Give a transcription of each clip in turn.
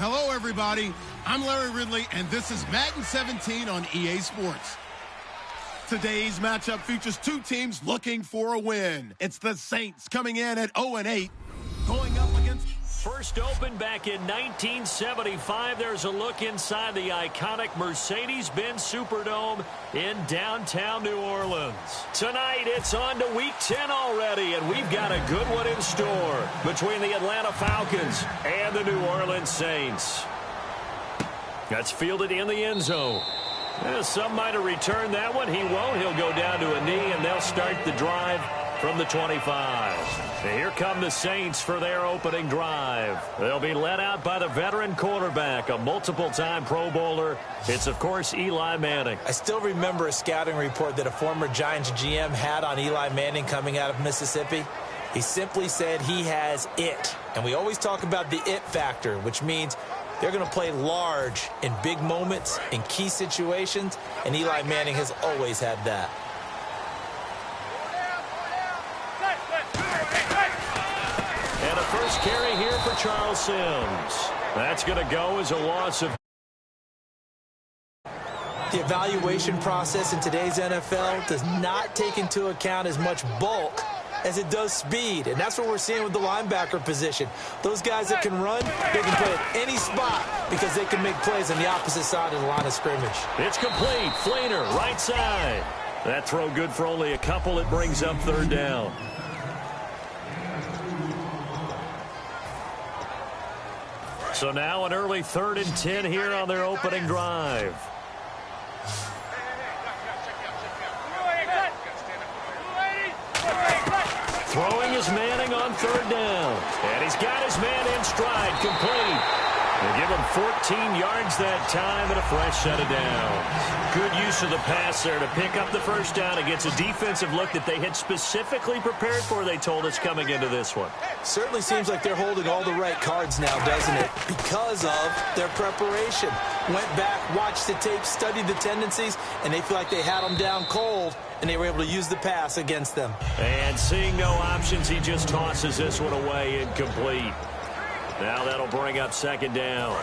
Hello, everybody. I'm Larry Ridley, and this is Madden 17 on EA Sports. Today's matchup features two teams looking for a win. It's the Saints coming in at 0-8, going up against... First opened back in 1975. There's a look inside the iconic Mercedes-Benz Superdome in downtown New Orleans. Tonight, it's on to Week 10 already, and we've got a good one in store between the Atlanta Falcons and the New Orleans Saints. That's fielded in the end zone. Some might have returned that one. He won't. He'll go down to a knee, and they'll start the drive from the 25. Here come the Saints for their opening drive. They'll be led out by the veteran quarterback, a multiple-time Pro Bowler. It's, of course, Eli Manning. I still remember a scouting report that a former Giants GM had on Eli Manning coming out of Mississippi. He simply said he has it. And we always talk about the it factor, which means they're going to play large in big moments, in key situations, and Eli Manning has always had that. And a first carry here for Charles Sims. That's going to go as a loss of... The evaluation process in today's NFL does not take into account as much bulk as it does speed, and that's what we're seeing with the linebacker position. Those guys that can run, they can play at any spot because they can make plays on the opposite side of the line of scrimmage. It's complete. Flainer, right side. That throw good for only a couple. It brings up third down. So now an early 3rd and 10 here on their opening drive. Throwing is Manning on 3rd down. And he's got his man in stride, complete. They give him 14 yards that time and a fresh set of downs. Good use of the pass there to pick up the first down against a defensive look that they had specifically prepared for, they told us, coming into this one. Certainly seems like they're holding all the right cards now, doesn't it? Because of their preparation. Went back, watched the tape, studied the tendencies, and they feel like they had them down cold, and they were able to use the pass against them. And seeing no options, he just tosses this one away, incomplete. Now that'll bring up 2nd down.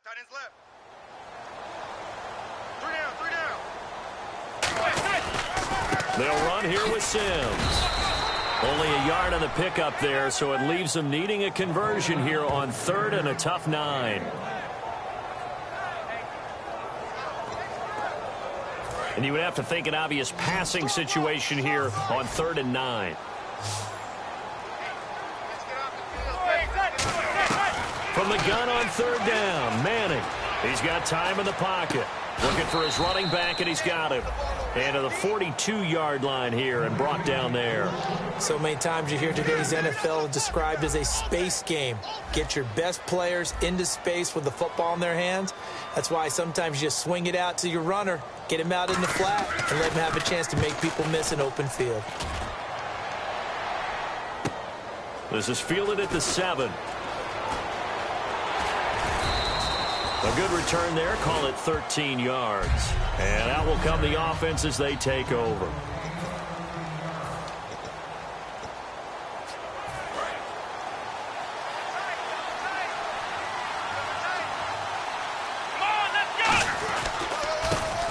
Tight ends left. 3 down. They'll run here with Sims. Only a yard on the pickup there, so it leaves them needing a conversion here on 3rd and a tough 9. And you would have to think an obvious passing situation here on 3rd and 9. From the gun on 3rd down, Manning. He's got time in the pocket. Looking for his running back, and he's got him. And to the 42-yard line here and brought down there. So many times you hear today's NFL described as a space game. Get your best players into space with the football in their hands. That's why sometimes you just swing it out to your runner, get him out in the flat, and let him have a chance to make people miss an open field. This is fielded at the 7. A good return there, call it 13 yards. And out will come the offense as they take over.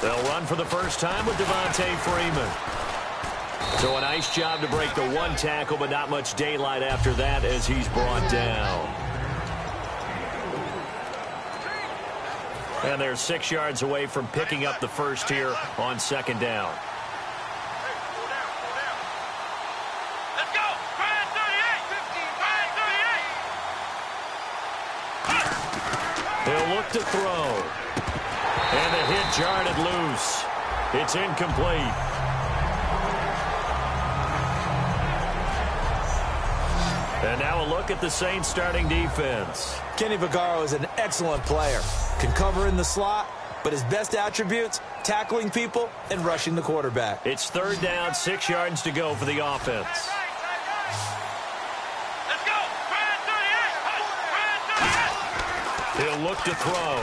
They'll run for the first time with Devontae Freeman. So a nice job to break the one tackle, but not much daylight after that as he's brought down. And they're 6 yards away from picking up the first here on second down. Let's go. Brian 38. 15. Brian 38. He'll look to throw. And the hit jarred loose. It's incomplete. And now a look at the Saints starting defense. Kenny Vaccaro is an excellent player. Can cover in the slot, but his best attributes, tackling people and rushing the quarterback. It's third down, 6 yards to go for the offense. Let's go. Brian 38. He'll look to throw.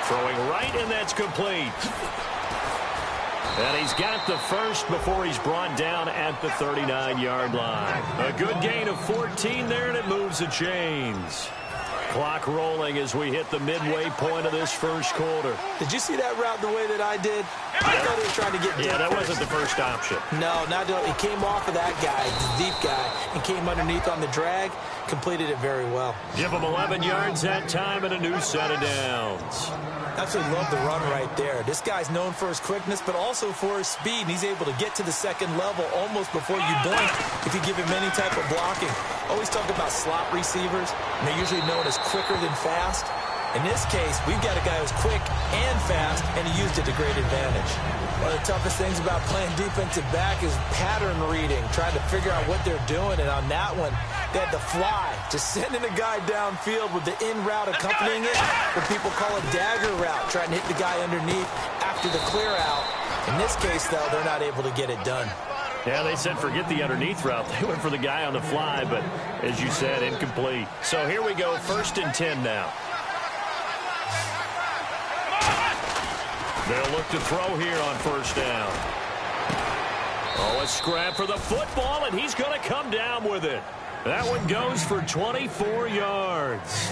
Throwing right, and that's complete. And he's got the first before he's brought down at the 39-yard line. A good gain of 14 there, and it moves the chains. Clock rolling as we hit the midway point of this first quarter. Did you see that route the way that I did? I thought he was trying to get deep. Yeah, that wasn't the first option. No, not doing. He came off of that guy, the deep guy, and came underneath on the drag. Completed it very well. Give him 11 yards that time and a new set of downs. Absolutely love the run right there. This guy's known for his quickness, but also for his speed. And he's able to get to the second level almost before you blink if you give him any type of blocking. Always talk about slot receivers, and they're usually known as quicker than fast. In this case, we've got a guy who's quick and fast, and he used it to great advantage. One of the toughest things about playing defensive back is pattern reading, trying to figure out what they're doing. And on that one, they had to fly, just sending a guy downfield with the in route accompanying it, what people call a dagger route, trying to hit the guy underneath after the clear out. In this case, though, they're not able to get it done. Yeah, they said forget the underneath route. They went for the guy on the fly, but as you said, incomplete. So here we go, 1st and 10 now. They'll look to throw here on first down. Oh, a scrap for the football, and he's going to come down with it. That one goes for 24 yards.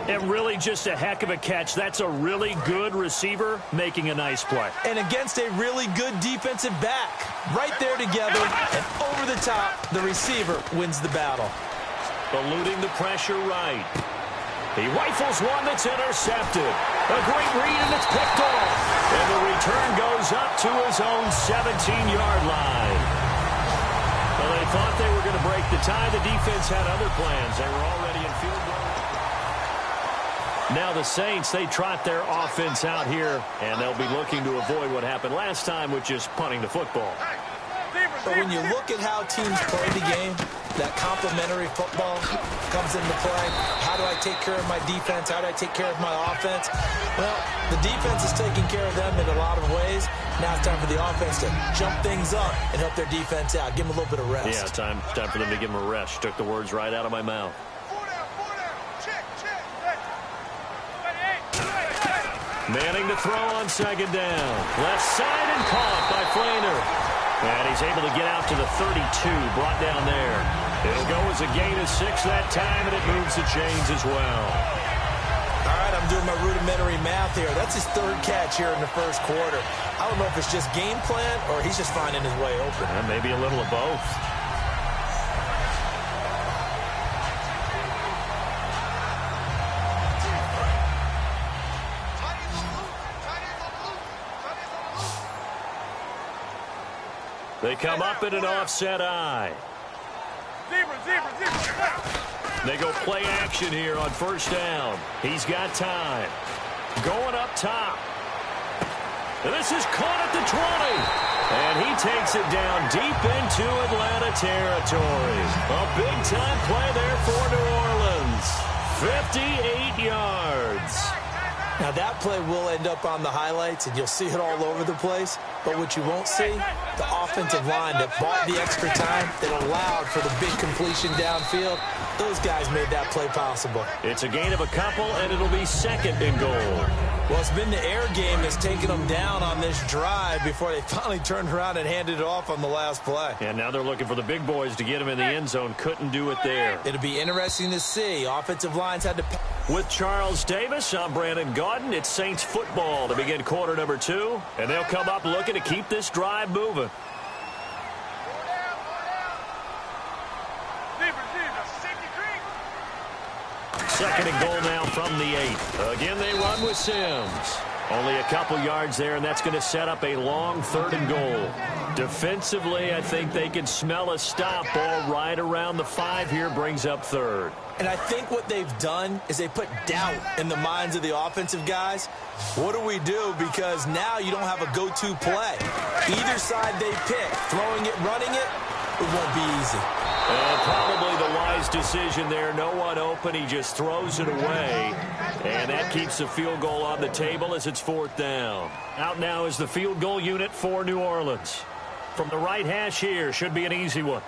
And really just a heck of a catch. That's a really good receiver making a nice play. And against a really good defensive back. Right there together, and over the top, the receiver wins the battle. Eluding the pressure right. He rifles one that's intercepted. A great read, and it's picked off. And the return goes up to his own 17-yard line. Well, they thought they were going to break the tie. The defense had other plans. They were already in field goal. Now the Saints, they trot their offense out here, and they'll be looking to avoid what happened last time, which is punting the football. But when you look at how teams play the game, that complementary football comes into play. How do I take care of my defense? How do I take care of my offense? Well, the defense is taking care of them in a lot of ways. Now it's time for the offense to jump things up and help their defense out. Give them a little bit of rest. Yeah, time for them to give them a rest. Took the words right out of my mouth. Manning to throw on second down. Left side and caught by Flander. And he's able to get out to the 32, brought down there. It'll go as a gain of 6 that time, and it moves the chains as well. All right, I'm doing my rudimentary math here. That's his 3rd catch here in the first quarter. I don't know if it's just game plan or he's just finding his way open. Maybe a little of both. They come up in an offset eye. They go play action here on first down. He's got time. Going up top. And this is caught at the 20. And he takes it down deep into Atlanta territory. A big-time play there for New Orleans. 58 yards. Now, that play will end up on the highlights, and you'll see it all over the place. But what you won't see, the offensive line that bought the extra time, that allowed for the big completion downfield, those guys made that play possible. It's a gain of a couple, and it'll be 2nd and goal. Well, it's been the air game that's taken them down on this drive before they finally turned around and handed it off on the last play. And now they're looking for the big boys to get him in the end zone. Couldn't do it there. It'll be interesting to see. Offensive lines had to... With Charles Davis, I'm Brandon Gaudin. It's Saints football to begin quarter number 2. And they'll come up looking to keep this drive moving. Second and goal now from the 8. Again, they run with Sims. Only a couple yards there, and that's going to set up a long 3rd and goal. Defensively, I think they can smell a stop. Ball right around the 5 here, brings up 3rd. And I think what they've done is they put doubt in the minds of the offensive guys. What do we do? Because now you don't have a go-to play. Either side they pick, throwing it, running it, it won't be easy. And probably the wise decision there. No one open. He just throws it away. And that keeps the field goal on the table as it's 4th down. Out now is the field goal unit for New Orleans. From the right hash here, should be an easy one.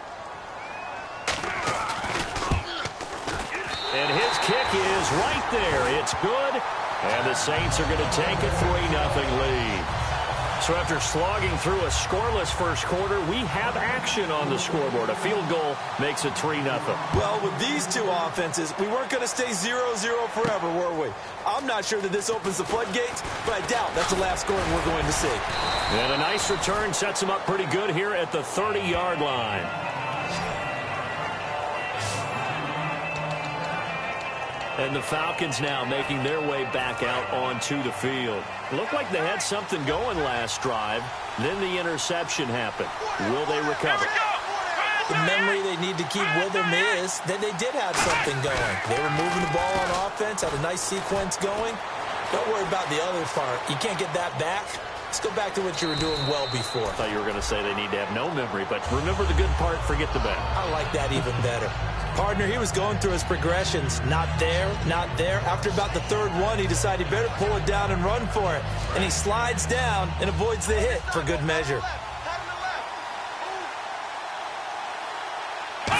And his kick is right there. It's good. And the Saints are going to take a 3-0 lead. So after slogging through a scoreless first quarter, we have action on the scoreboard. A field goal makes it 3-0. Well, with these two offenses, we weren't going to stay 0-0 forever, were we? I'm not sure that this opens the floodgates, but I doubt that's the last scoring we're going to see. And a nice return sets them up pretty good here at the 30-yard line. And the Falcons now making their way back out onto the field. Looked like they had something going last drive. Then the interception happened. Will they recover? The memory they need to keep with them is that they did have something going. They were moving the ball on offense, had a nice sequence going. Don't worry about the other part. You can't get that back. Let's go back to what you were doing well before. I thought you were going to say they need to have no memory, but remember the good part, forget the bad. I like that even better. Partner, he was going through his progressions. Not there, not there. After about the 3rd one, he decided he better pull it down and run for it. And he slides down and avoids the hit for good measure.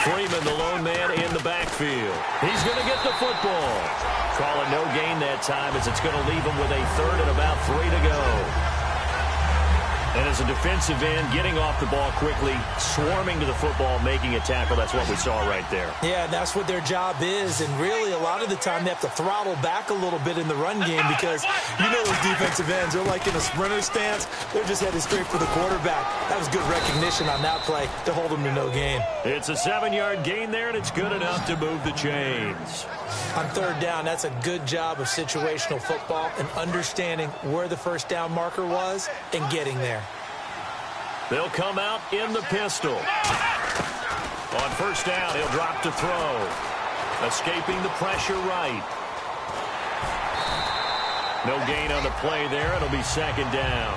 Freeman, the lone man in the backfield. He's going to get the football. Call it no gain that time as it's going to leave him with a 3rd and about 3 to go. And as a defensive end, getting off the ball quickly, swarming to the football, making a tackle. That's what we saw right there. Yeah, that's what their job is. And really, a lot of the time, they have to throttle back a little bit in the run game because, you know, those defensive ends, they're like in a sprinter stance. They're just headed straight for the quarterback. That was good recognition on that play to hold them to no gain. It's a 7-yard gain there, and it's good enough to move the chains. On 3rd down, that's a good job of situational football and understanding where the first down marker was and getting there. They'll come out in the pistol. On 1st down, he'll drop to throw. Escaping the pressure right. No gain on the play there. It'll be 2nd down.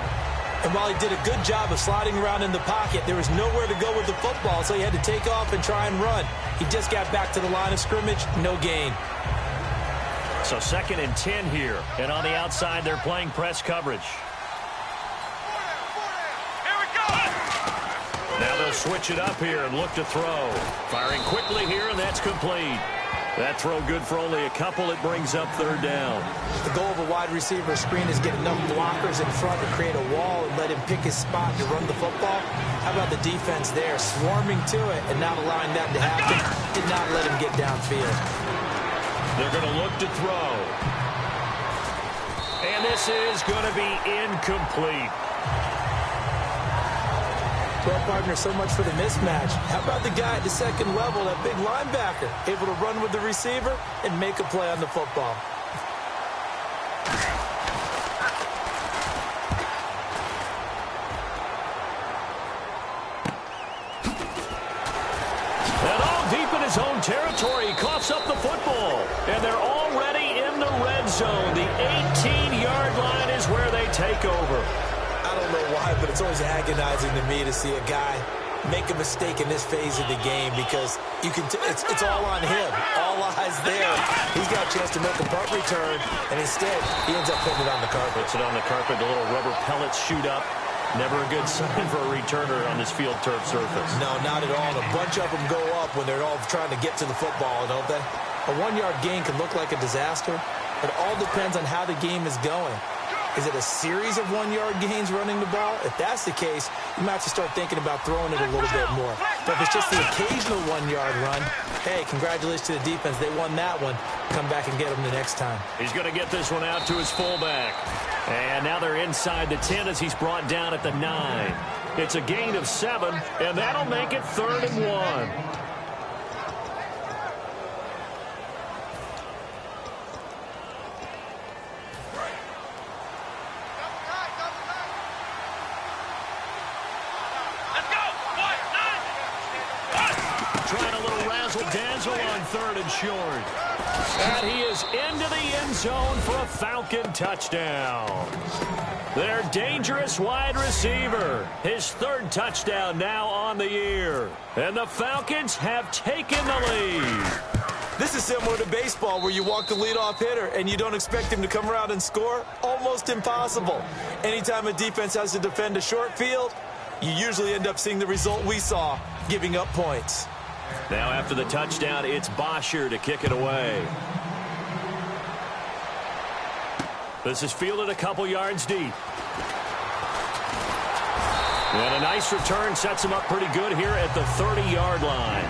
And while he did a good job of sliding around in the pocket, there was nowhere to go with the football, so he had to take off and try and run. He just got back to the line of scrimmage, no gain. So 2nd and 10 here. And on the outside, they're playing press coverage. Now they'll switch it up here and look to throw. Firing quickly here, and that's complete. That throw good for only a couple. It brings up 3rd down. The goal of a wide receiver screen is get enough blockers in front to create a wall and let him pick his spot to run the football. How about the defense there, swarming to it and not allowing that to happen? Did not let him get downfield. They're going to look to throw. And this is going to be incomplete. Well, partner, so much for the mismatch. How about the guy at the 2nd level, that big linebacker, able to run with the receiver and make a play on the football? And all deep in his own territory, he coughs up the football. And they're already in the red zone. The 18-yard line is where they take over. I don't know why, but it's always agonizing to me to see a guy make a mistake in this phase of the game because you can it's all on him. All eyes there. He's got a chance to make a punt return, and instead, he ends up putting it on the carpet. Puts it on the carpet. The little rubber pellets shoot up. Never a good sign for a returner on this field turf surface. No, not at all. And a bunch of them go up when they're all trying to get to the football, don't they? A 1-yard gain can look like a disaster. It all depends on how the game is going. Is it a series of 1-yard gains running the ball? If that's the case, you might have to start thinking about throwing it a little bit more. But if it's just the occasional 1-yard run, hey, congratulations to the defense. They won that one. Come back and get them the next time. He's going to get this one out to his fullback. And now they're inside the 10 as he's brought down at the 9. It's a gain of 7, and that'll make it 3rd and 1. Dazzle on 3rd and short. And he is into the end zone for a Falcon touchdown. Their dangerous wide receiver. His 3rd touchdown now on the year. And the Falcons have taken the lead. This is similar to baseball where you walk the leadoff hitter and you don't expect him to come around and score. Almost impossible. Anytime a defense has to defend a short field, you usually end up seeing the result we saw, giving up points. Now after the touchdown, it's Bosher to kick it away. This is fielded a couple yards deep. And a nice return sets him up pretty good here at the 30-yard line.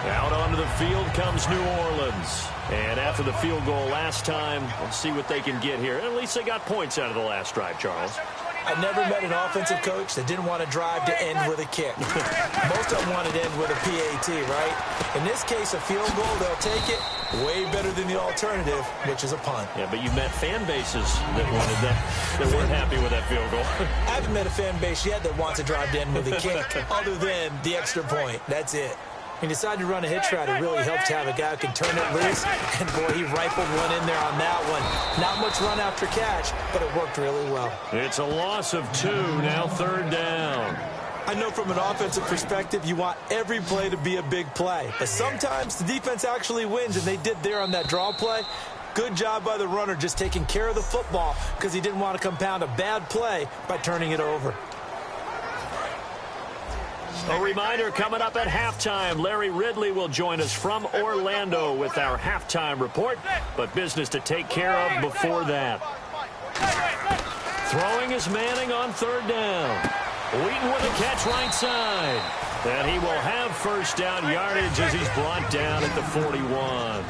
Out onto the field comes New Orleans. And after the field goal last time, let's see what they can get here. At least they got points out of the last drive, Charles. I never met an offensive coach that didn't want to drive to end with a kick. Most of them wanted to end with a PAT, right? In this case, a field goal, they'll take it. Way better than the alternative, which is a punt. Yeah, but you met fan bases that wanted that, that weren't happy with that field goal. I haven't met a fan base yet that wants to drive to end with a kick, other than the extra point. That's it. He decided to run a hitch route. It really helps to have a guy who can turn it loose. And, boy, he rifled one in there on that one. Not much run after catch, but it worked really well. It's a loss of 2, now 3rd down. I know from an offensive perspective, you want every play to be a big play. But sometimes the defense actually wins, and they did there on that draw play. Good job by the runner just taking care of the football because he didn't want to compound a bad play by turning it over. A reminder, coming up at halftime, Larry Ridley will join us from Orlando with our halftime report, but business to take care of before that. Throwing is Manning on 3rd down. Wheaton with a catch right side. And he will have first down yardage as he's brought down at the 41.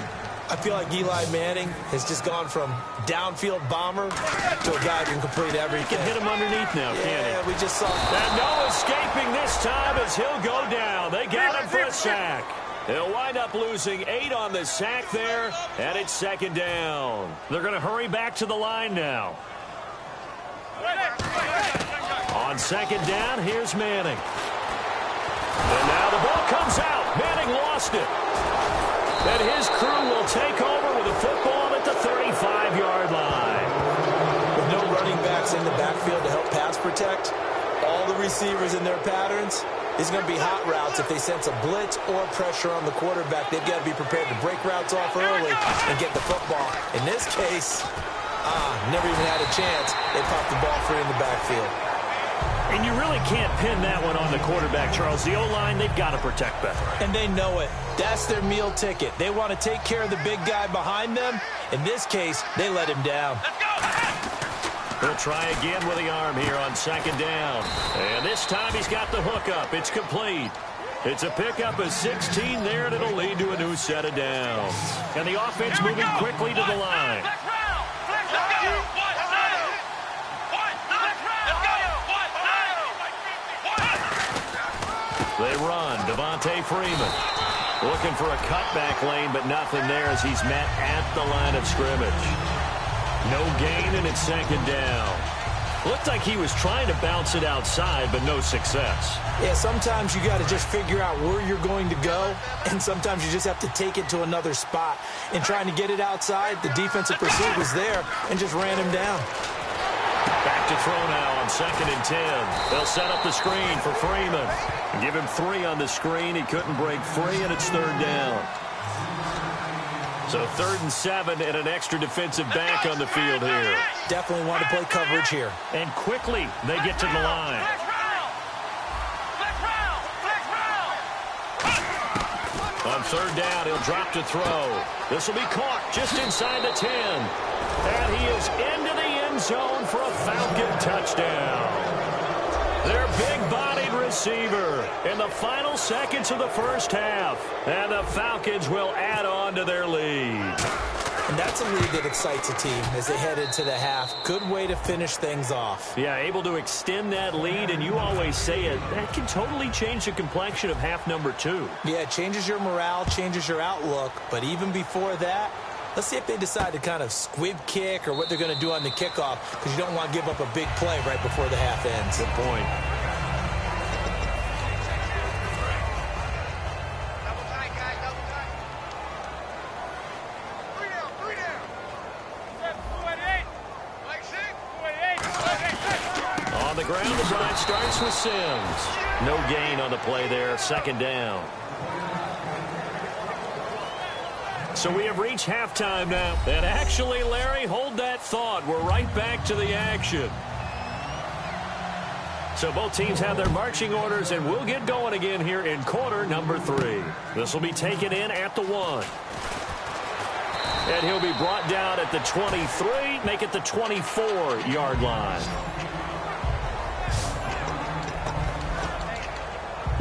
I feel like Eli Manning has just gone from downfield bomber to a guy who can complete everything. He can hit him underneath now, can't he? Yeah, we just saw. And no escaping this time as he'll go down. They got him for a sack. He'll wind up losing 8 on the sack there, and it's 2nd down. They're going to hurry back to the line now. On 2nd down, here's Manning. And now the ball comes out. Manning lost it. And his crew will take over with a football at the 35-yard line. With no running backs in the backfield to help pass protect, all the receivers in their patterns, these are going to be hot routes. If they sense a blitz or pressure on the quarterback, they've got to be prepared to break routes off early and get the football. In this case, never even had a chance. They popped the ball free in the backfield. And you really can't pin that one on the quarterback, Charles. The O-line, they've got to protect better. And they know it. That's their meal ticket. They want to take care of the big guy behind them. In this case, they let him down. He'll try again with the arm here on 2nd down. And this time he's got the hook up. It's complete. It's a pickup of 16 there, and it'll lead to a new set of downs. And the offense moving quickly to the line. They run. Devontae Freeman looking for a cutback lane, but nothing there as he's met at the line of scrimmage. No gain, and it's 2nd down. Looked like he was trying to bounce it outside, but no success. Yeah, sometimes you got to just figure out where you're going to go, and sometimes you just have to take it to another spot. In trying to get it outside, the defensive pursuit was there and just ran him down. Back to throw now on 2nd and 10. They'll set up the screen for Freeman. Give him 3 on the screen. He couldn't break free, and it's 3rd down. So 3rd and 7 and an extra defensive back on the field here. Definitely want to play coverage here. And quickly they get to the line. On third down, he'll drop to throw. This will be caught just inside the 10. And he is into the end zone for a Falcon touchdown. Their big-bodied receiver in the final seconds of the first half. And the Falcons will add on to their lead. And that's a lead that excites a team as they head into the half. Good way to finish things off. Yeah, able to extend that lead, and you always say it, that can totally change the complexion of half number 2. Yeah, it changes your morale, changes your outlook. But even before that, let's see if they decide to kind of squib kick or what they're going to do on the kickoff, because you don't want to give up a big play right before the half ends. Good point. On the ground, the drive starts with Sims. No gain on the play there, second down. So we have reached halftime now. And actually, Larry, hold that thought. We're right back to the action. So both teams have their marching orders, and we'll get going again here in quarter number 3. This will be taken in at the 1. And he'll be brought down at the 23, make it the 24-yard line.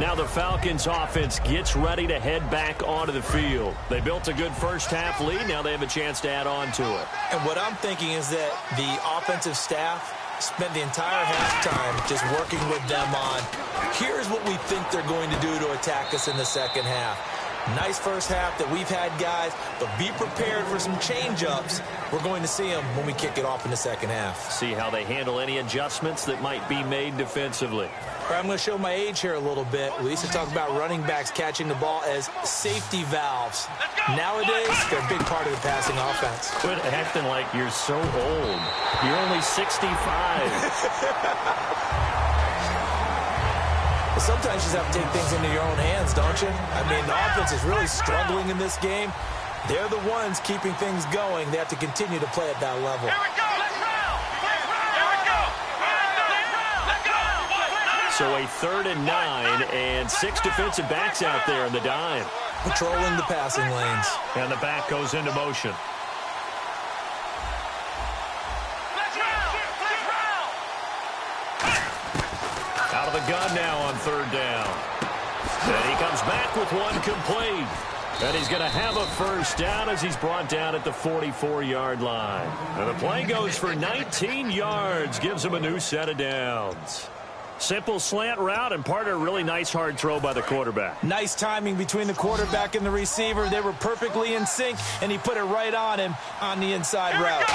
Now the Falcons offense gets ready to head back onto the field. They built a good first half lead. Now they have a chance to add on to it. And what I'm thinking is that the offensive staff spent the entire halftime just working with them on, here's what we think they're going to do to attack us in the second half. Nice first half that we've had, guys, but be prepared for some change-ups. We're going to see them when we kick it off in the second half. See how they handle any adjustments that might be made defensively. I'm going to show my age here a little bit. We used to talk about running backs catching the ball as safety valves. Nowadays, they're a big part of the passing offense. Quit acting like you're so old. You're only 65. Well, sometimes you just have to take things into your own hands, don't you? I mean, the offense is really struggling in this game. They're the ones keeping things going. They have to continue to play at that level. Here we go. Let's round. Here we go. Let's go. So a 3rd and 9 and 6 defensive backs out there in the dime. Patrolling the passing lanes. And the back goes into motion. Out of the gun now on 3rd down. And he comes back with one complete. And he's going to have a first down as he's brought down at the 44-yard line. And the play goes for 19 yards. Gives him a new set of downs. Simple slant route, and part of a really nice hard throw by the quarterback. Nice timing between the quarterback and the receiver. They were perfectly in sync, and he put it right on him on the inside route.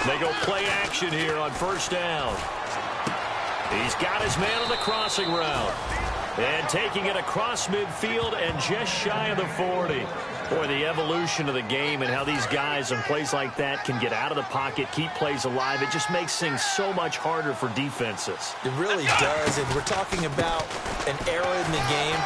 They go play action here on first down. He's got his man on the crossing route. And taking it across midfield and just shy of the 40. Boy, the evolution of the game and how these guys in plays like that can get out of the pocket, keep plays alive. It just makes things so much harder for defenses. It really does, and we're talking about an era in the game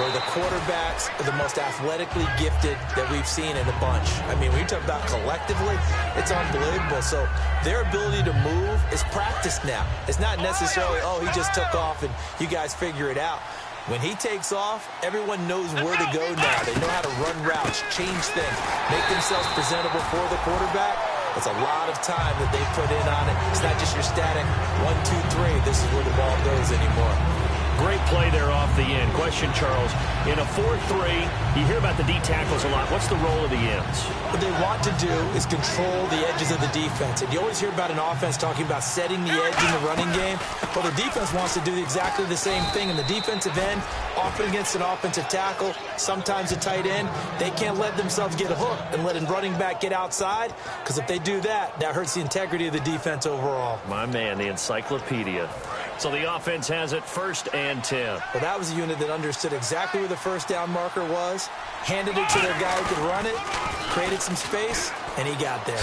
where the quarterbacks are the most athletically gifted that we've seen in a bunch. I mean, when you talk about collectively, it's unbelievable. So their ability to move is practiced now. It's not necessarily, oh, he just took off and you guys figure it out. When he takes off, everyone knows where to go now. They know how to run routes, change things, make themselves presentable for the quarterback. It's a lot of time that they put in on it. It's not just your static 1, 2, 3. This is where the ball goes anymore. Great play there off the end. Question, Charles. In a 4-3, you hear about the D tackles a lot. What's the role of the ends? What they want to do is control the edges of the defense. And you always hear about an offense talking about setting the edge in the running game. Well, the defense wants to do exactly the same thing. In the defensive end, often against an offensive tackle, sometimes a tight end, they can't let themselves get a hook and let a running back get outside, because if they do that, that hurts the integrity of the defense overall. My man, the encyclopedia. So the offense has it 1st and 10. Well, that was a unit that understood exactly where the first down marker was, handed it to their guy who could run it, created some space, and he got there.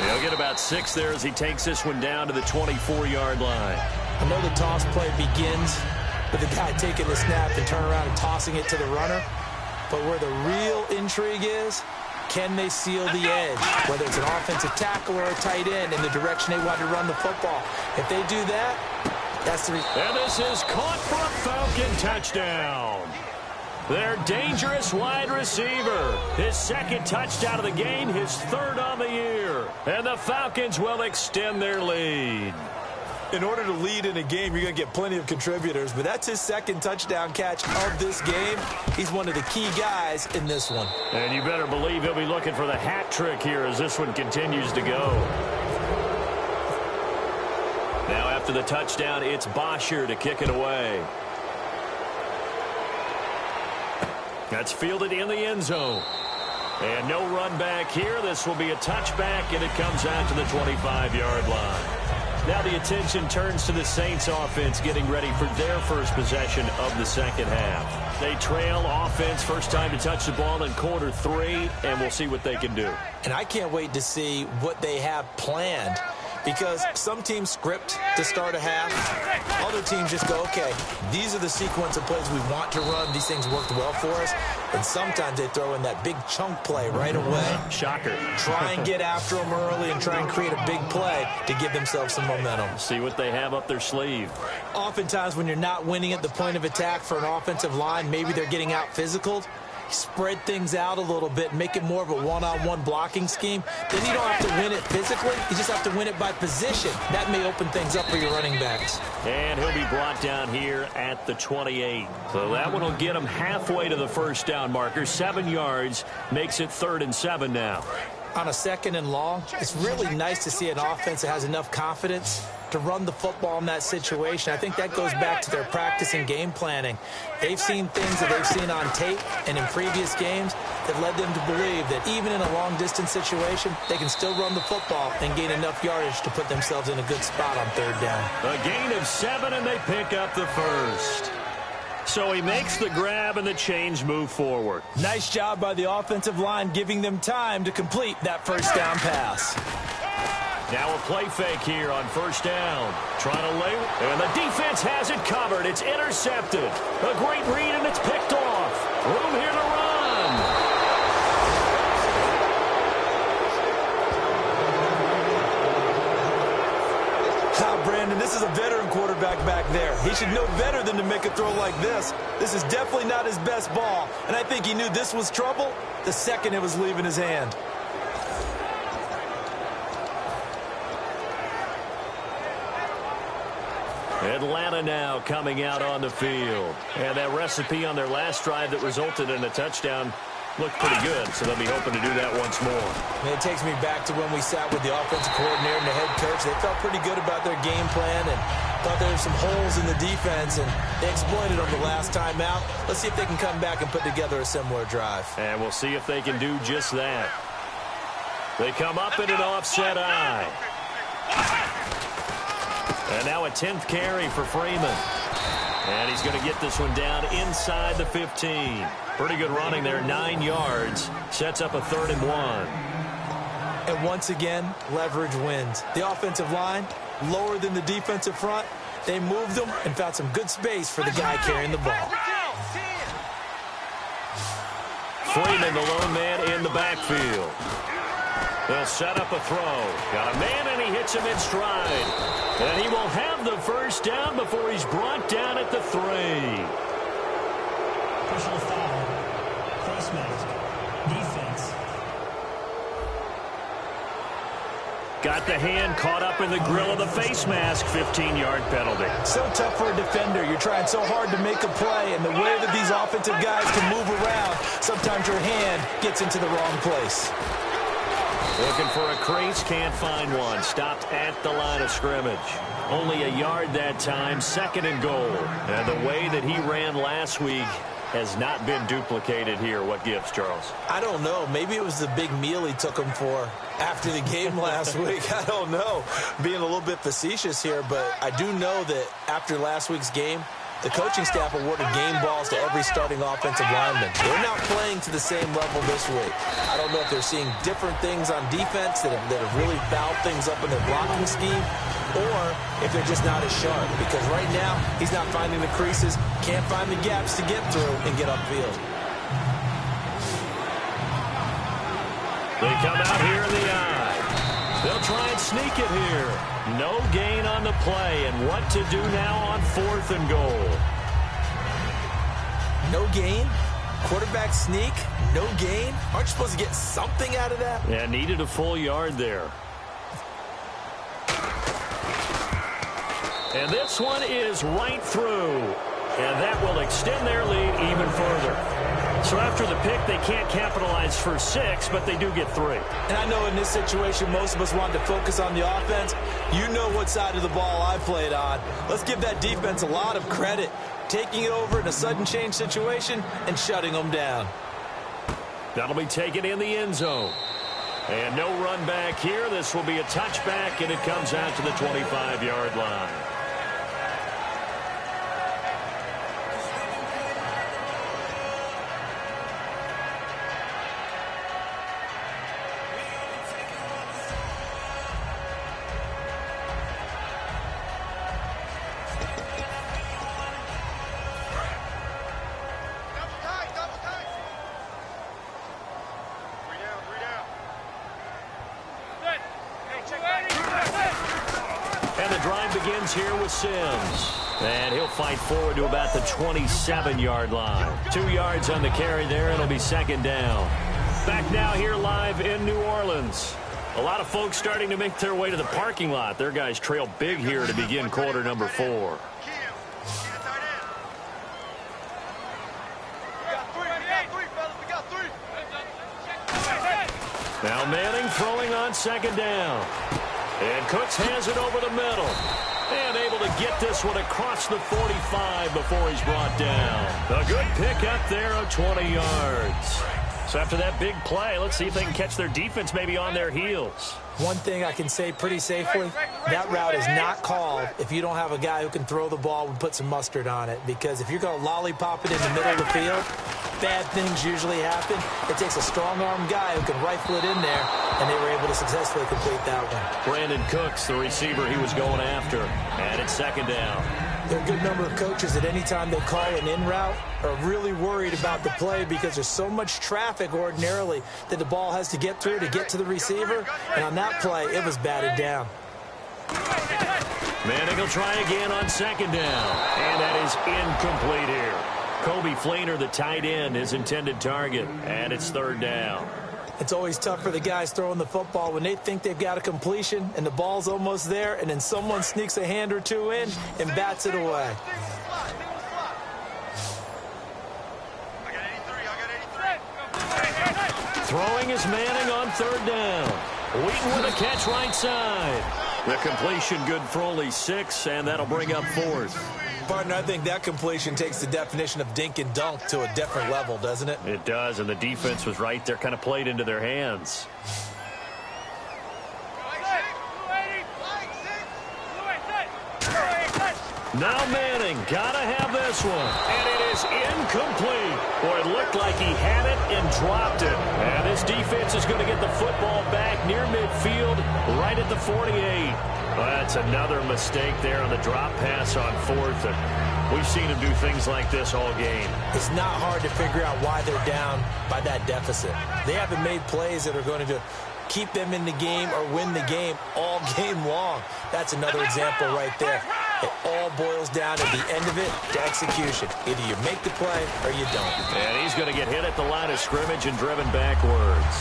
He'll get about 6 there as he takes this one down to the 24-yard line. I know the toss play begins with the guy taking the snap and turning around and tossing it to the runner, but where the real intrigue is, can they seal the edge, whether it's an offensive tackle or a tight end, in the direction they want to run the football? If they do that, that's the... And this is caught for a Falcon touchdown. Their dangerous wide receiver. His second touchdown of the game, his third on the year. And the Falcons will extend their lead. In order to lead in a game, you're going to get plenty of contributors, but that's his second touchdown catch of this game. He's one of the key guys in this one. And you better believe he'll be looking for the hat trick here as this one continues to go. Now after the touchdown, it's Bosher to kick it away. That's fielded in the end zone. And no run back here. This will be a touchback, and it comes out to the 25-yard line. Now the attention turns to the Saints offense getting ready for their first possession of the second half. They trail offense, first time to touch the ball in quarter 3, and we'll see what they can do. And I can't wait to see what they have planned, because some teams script to start a half. Other teams just go, okay, these are the sequence of plays we want to run. These things worked well for us. And sometimes they throw in that big chunk play right away. Shocker. Try and get after them early and try and create a big play to give themselves some momentum. See what they have up their sleeve. Oftentimes when you're not winning at the point of attack for an offensive line, maybe they're getting out physical. Spread things out a little bit, make it more of a one-on-one blocking scheme. Then you don't have to win it physically. You just have to win it by position. That may open things up for your running backs. And he'll be brought down here at the 28. So that one will get him halfway to the first down marker. 7 yards makes it 3rd and 7 now. On a 2nd and long, it's really nice to see an offense that has enough confidence to run the football in that situation. I think that goes back to their practice and game planning. They've seen things that they've seen on tape and in previous games that led them to believe that even in a long-distance situation, they can still run the football and gain enough yardage to put themselves in a good spot on 3rd down. A gain of 7, and they pick up the first. So he makes the grab, and the chains move forward. Nice job by the offensive line giving them time to complete that first down pass. Now a play fake here on first down. Trying to lay, and the defense has it covered. It's intercepted. A great read, and it's picked off. Room here to run. Now, Brandon, this is a veteran quarterback back there. He should know better than to make a throw like this. This is definitely not his best ball, and I think he knew this was trouble the second it was leaving his hand. Atlanta now coming out on the field. And that recipe on their last drive that resulted in a touchdown looked pretty good, so they'll be hoping to do that once more. And it takes me back to when we sat with the offensive coordinator and the head coach. They felt pretty good about their game plan and thought there were some holes in the defense, and they exploited them the last time out. Let's see if they can come back and put together a similar drive. And we'll see if they can do just that. They come up in an offset eye. And now a 10th carry for Freeman. And he's going to get this one down inside the 15. Pretty good running there, 9 yards. Sets up a 3rd and 1. And once again, leverage wins. The offensive line, lower than the defensive front. They moved them and found some good space for the guy carrying the ball. Freeman, the lone man in the backfield. They'll set up a throw. Got a man, and he hits him in stride. And he will have the first down before he's brought down at the 3. Personal foul. Face mask. Defense. Got the hand caught up in the grill of the face mask. 15-yard penalty. So tough for a defender. You're trying so hard to make a play, and the way that these offensive guys can move around, sometimes your hand gets into the wrong place. Looking for a crease, can't find one. Stopped at the line of scrimmage. Only a yard that time, 2nd and goal. And the way that he ran last week has not been duplicated here. What gives, Charles? I don't know. Maybe it was the big meal he took him for after the game last week. I don't know. Being a little bit facetious here, but I do know that after last week's game, the coaching staff awarded game balls to every starting offensive lineman. They're not playing to the same level this week. I don't know if they're seeing different things on defense that have really fouled things up in their blocking scheme, or if they're just not as sharp. Because right now, he's not finding the creases, can't find the gaps to get through and get upfield. They come out here in the eye. They'll try and sneak it here. No gain on the play, and what to do now on 4th and goal. No gain? Quarterback sneak, no gain. Aren't you supposed to get something out of that? Yeah, needed a full yard there. And this one is right through. And that will extend their lead even further. So after the pick, they can't capitalize for 6, but they do get 3. And I know in this situation, most of us want to focus on the offense. You know what side of the ball I played on. Let's give that defense a lot of credit. Taking it over in a sudden change situation and shutting them down. That'll be taken in the end zone. And no run back here. This will be a touchback, and it comes out to the 25-yard line. And the drive begins here with Sims. And he'll fight forward to about the 27-yard line. 2 yards on the carry there, and it'll be second down. Back now here live in New Orleans. A lot of folks starting to make their way to the parking lot. Their guys trail big here to begin quarter number 4. Now Manning throwing on second down. And Cooks has it over the middle. And able to get this one across the 45 before he's brought down. A good pick up there of 20 yards. So after that big play, let's see if they can catch their defense maybe on their heels. One thing I can say pretty safely, that route is not called if you don't have a guy who can throw the ball and put some mustard on it. Because if you're going to lollipop it in the middle of the field, bad things usually happen. It takes a strong-arm guy who can rifle it in there, and they were able to successfully complete that one. Brandon Cooks, the receiver he was going after, and it's second down. There are a good number of coaches that any time they call an in route are really worried about the play because there's so much traffic ordinarily that the ball has to get through to get to the receiver. And on that play, it was batted down. Manning will try again on second down. And that is incomplete here. Kobe Fleener, the tight end, his intended target. And it's third down. It's always tough for the guys throwing the football when they think they've got a completion and the ball's almost there, and then someone sneaks a hand or two in and bats it away. Throwing is Manning on third down. Wheaton with a catch right side. The completion good for only 6, and that'll bring up fourth. Partner, I think that completion takes the definition of dink and dunk to a different level, doesn't it? It does, and the defense was right there, kind of played into their hands. Now Manning, gotta have this one. And it is incomplete. Boy, it looked like he had it and dropped it. And this defense is going to get the football back near midfield, right at the 48. Well, that's another mistake there on the drop pass on fourth. And we've seen him do things like this all game. It's not hard to figure out why they're down by that deficit. They haven't made plays that are going to keep them in the game or win the game all game long. That's another example right there. It all boils down at the end of it to execution. Either you make the play or you don't. And he's going to get hit at the line of scrimmage and driven backwards.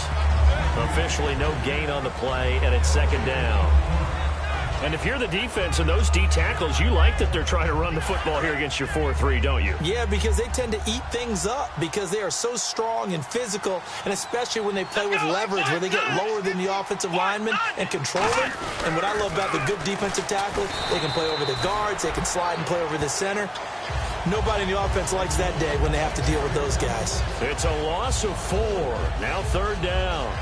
Officially no gain on the play, and it's second down. And if you're the defense and those D tackles, you like that they're trying to run the football here against your 4-3, don't you? Yeah, because they tend to eat things up because they are so strong and physical, and especially when they play with leverage where they get lower than the offensive lineman and control them. And what I love about the good defensive tackle, they can play over the guards, they can slide and play over the center. Nobody in the offense likes that day when they have to deal with those guys. It's a loss of 4. Now third down.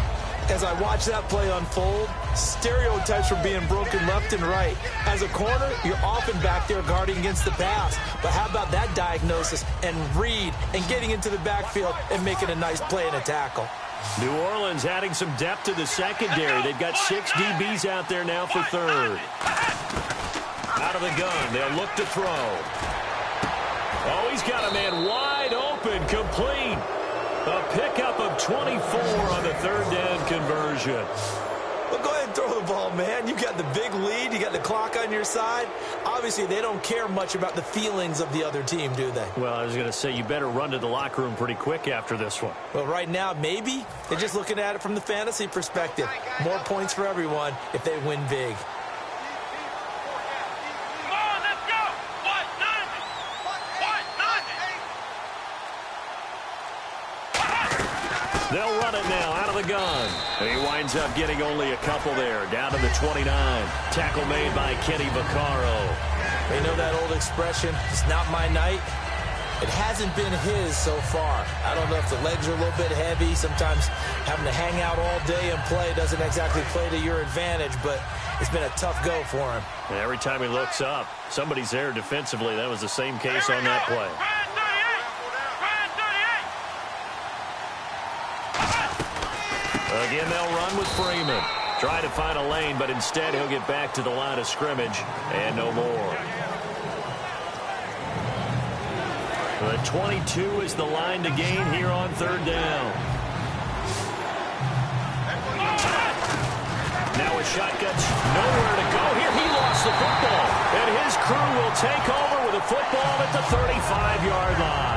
As I watch that play unfold, stereotypes are being broken left and right. As a corner, you're often back there guarding against the pass. But how about that diagnosis and read and getting into the backfield and making a nice play and a tackle? New Orleans adding some depth to the secondary. They've got 6 DBs out there now for third. Out of the gun, they'll look to throw. Oh, he's got a man wide open, complete. A pickup of 24 on the third down conversion. Well, go ahead and throw the ball, man. You got the big lead. You got the clock on your side. Obviously, they don't care much about the feelings of the other team, do they? Well, I was going to say, you better run to the locker room pretty quick after this one. Well, right now, maybe. They're just looking at it from the fantasy perspective. More points for everyone if they win big. They'll run it now out of the gun. And he winds up getting only a couple there, down to the 29. Tackle made by Kenny Vaccaro. You know that old expression, it's not my night? It hasn't been his so far. I don't know if the legs are a little bit heavy. Sometimes having to hang out all day and play doesn't exactly play to your advantage, but it's been a tough go for him. And every time he looks up, somebody's there defensively. That was the same case on that play. Again, they'll run with Freeman. Try to find a lane, but instead he'll get back to the line of scrimmage and no more. The 22 is the line to gain here on third down. Now with shotguns, nowhere to go here. He lost the football, and his crew will take over with a football at the 35-yard line.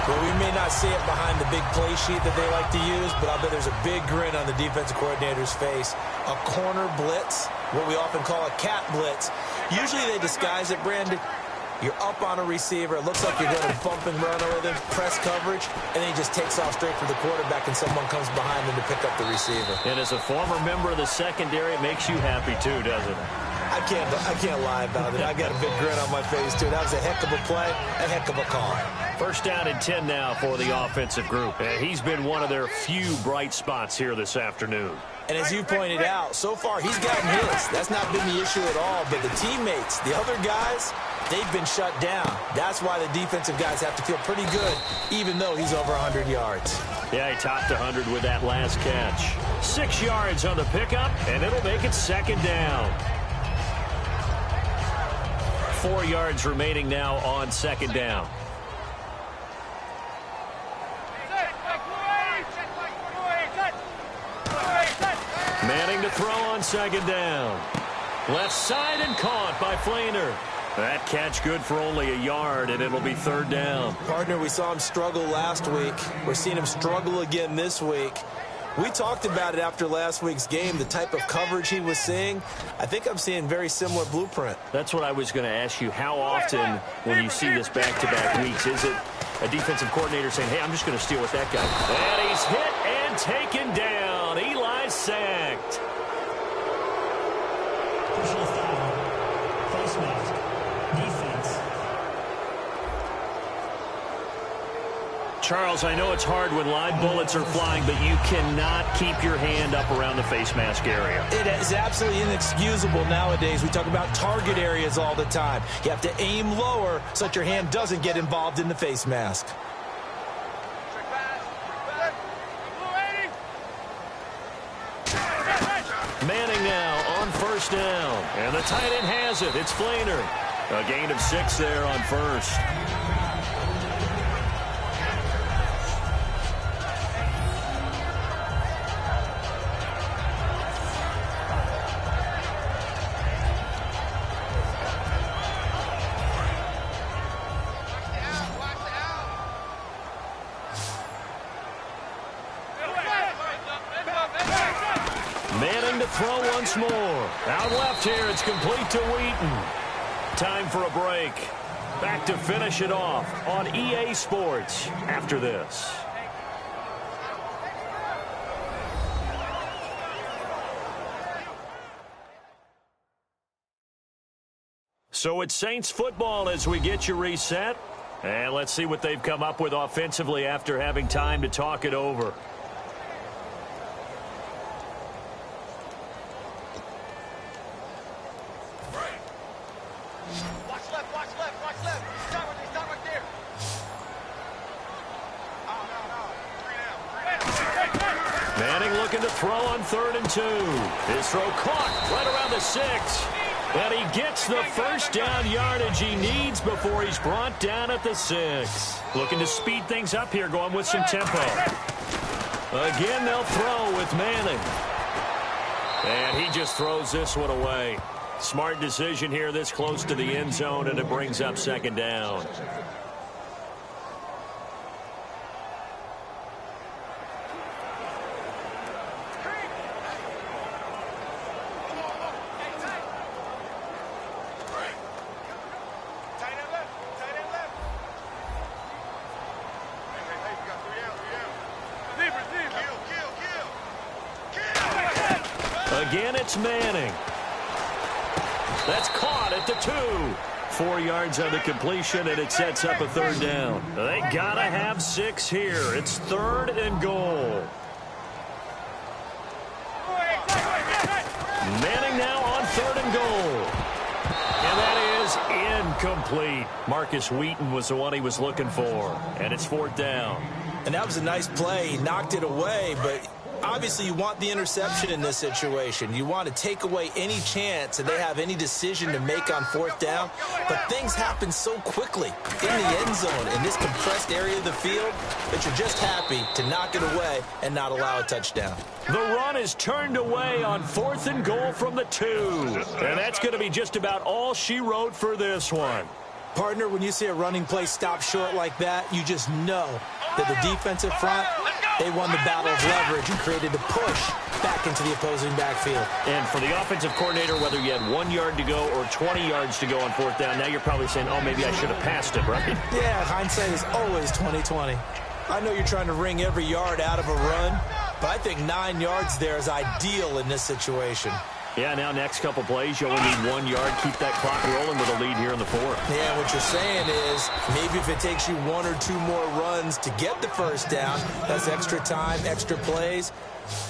Well, we may not see it behind the big play sheet that they like to use, but I'll bet there's a big grin on the defensive coordinator's face. A corner blitz, what we often call a cat blitz. Usually they disguise it, Brandon. You're up on a receiver. It looks like you're going to bump and run with him, press coverage, and then he just takes off straight for the quarterback, and someone comes behind him to pick up the receiver. And as a former member of the secondary, it makes you happy too, doesn't it? I can't lie about it. I got a big grin on my face, too. That was a heck of a play, a heck of a call. First down and 10 now for the offensive group. And he's been one of their few bright spots here this afternoon. And as you pointed out, so far he's gotten his. That's not been the issue at all. But the teammates, the other guys, they've been shut down. That's why the defensive guys have to feel pretty good, even though he's over 100 yards. Yeah, he topped 100 with that last catch. 6 yards on the pickup, and it'll make it second down. 4 yards remaining now on second down. Manning to throw on second down. Left side and caught by Flainer. That catch good for only a yard, and it'll be third down. Partner, we saw him struggle last week. We're seeing him struggle again this week. We talked about it after last week's game, the type of coverage he was seeing. I think I'm seeing very similar blueprint. That's what I was going to ask you. How often, when you see this back-to-back weeks, is it a defensive coordinator saying, hey, I'm just going to steal with that guy? And he's hit and taken down. Eli sacked. Personal foul. Face mask. Defense. Charles, I know it's hard when live bullets are flying, but you cannot keep your hand up around the face mask area. It is absolutely inexcusable nowadays. We talk about target areas all the time. You have to aim lower so that your hand doesn't get involved in the face mask. Manning now on first down. And the tight end has it. It's Flainer. A gain of 6 there on first. Manning to throw once more. Out left here, it's complete to Wheaton. Time for a break. Back to finish it off on EA Sports after this. So it's Saints football as we get you reset. And let's see what they've come up with offensively after having time to talk it over. Manning looking to throw on 3rd and 2. His throw caught right around the 6. And he gets the first down yardage he needs before he's brought down at the 6. Looking to speed things up here, going with some tempo. Again, they'll throw with Manning. And he just throws this one away. Smart decision here this close to the end zone, and it brings up second down. Again, it's Manning. That's caught at the 2. 4 yards on the completion, and it sets up a third down. They gotta have 6 here. It's 3rd and goal. Manning now on 3rd and goal. And that is incomplete. Marcus Wheaton was the one he was looking for. And it's 4th down. And that was a nice play. He knocked it away, but obviously you want the interception in this situation. You want to take away any chance that they have any decision to make on 4th down. But things happen so quickly in the end zone in this compressed area of the field that you're just happy to knock it away and not allow a touchdown. The run is turned away on 4th and goal from the 2. And that's going to be just about all she wrote for this one. Partner, when you see a running play stop short like that, you just know that the defensive front, they won the battle of leverage and created a push back into the opposing backfield. And for the offensive coordinator, whether you had 1 yard to go or 20 yards to go on 4th down, now you're probably saying, oh, maybe I should have passed it, right? Yeah, hindsight is always 20/20. I know you're trying to wring every yard out of a run, but I think 9 yards there is ideal in this situation. Yeah, now next couple plays, you only need 1 yard. Keep that clock rolling with a lead here in the 4th. Yeah, what you're saying is maybe if it takes you 1 or 2 more runs to get the first down, that's extra time, extra plays,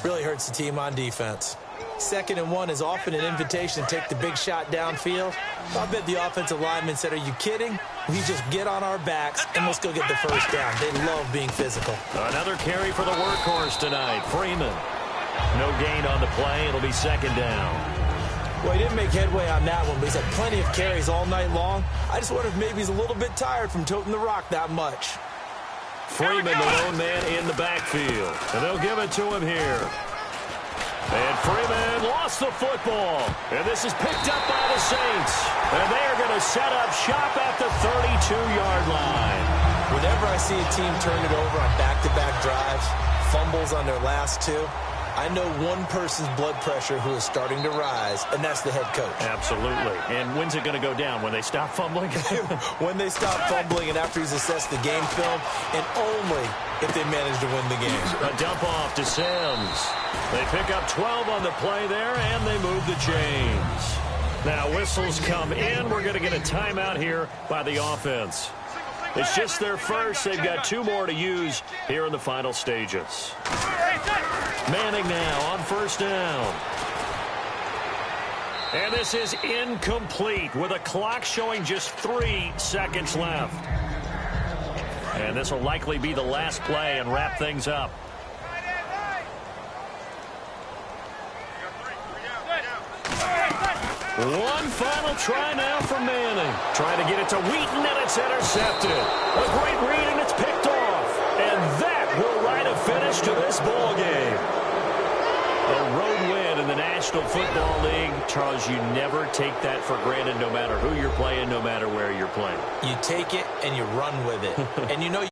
really hurts the team on defense. 2nd and 1 is often an invitation to take the big shot downfield. I bet the offensive lineman said, are you kidding? We just get on our backs and let's go get the first down. They love being physical. Another carry for the workhorse tonight, Freeman. No gain on the play. It'll be 2nd down. Well, he didn't make headway on that one, but he's had plenty of carries all night long. I just wonder if maybe he's a little bit tired from toting the rock that much. Freeman, the lone man in the backfield. And they'll give it to him here. And Freeman lost the football. And this is picked up by the Saints. And they are going to set up shop at the 32-yard line. Whenever I see a team turn it over on back-to-back drives, fumbles on their last 2, I know one person's blood pressure who is starting to rise, and that's the head coach. Absolutely. And when's it going to go down? When they stop fumbling? When they stop fumbling and after he's assessed the game film, and only if they manage to win the game. A dump off to Sims. They pick up 12 on the play there, and they move the chains. Now whistles come in. We're going to get a timeout here by the offense. It's just their first. They've got 2 more to use here in the final stages. Manning now on 1st down. And this is incomplete with a clock showing just 3 seconds left. And this will likely be the last play and wrap things up. One final try now for Manning. Trying to get it to Wheaton, and it's intercepted. A great read, and it's picked off. And that will write a finish to this ball game. A road win in the National Football League. Charles, you never take that for granted no matter who you're playing, no matter where you're playing. You take it and you run with it. And you know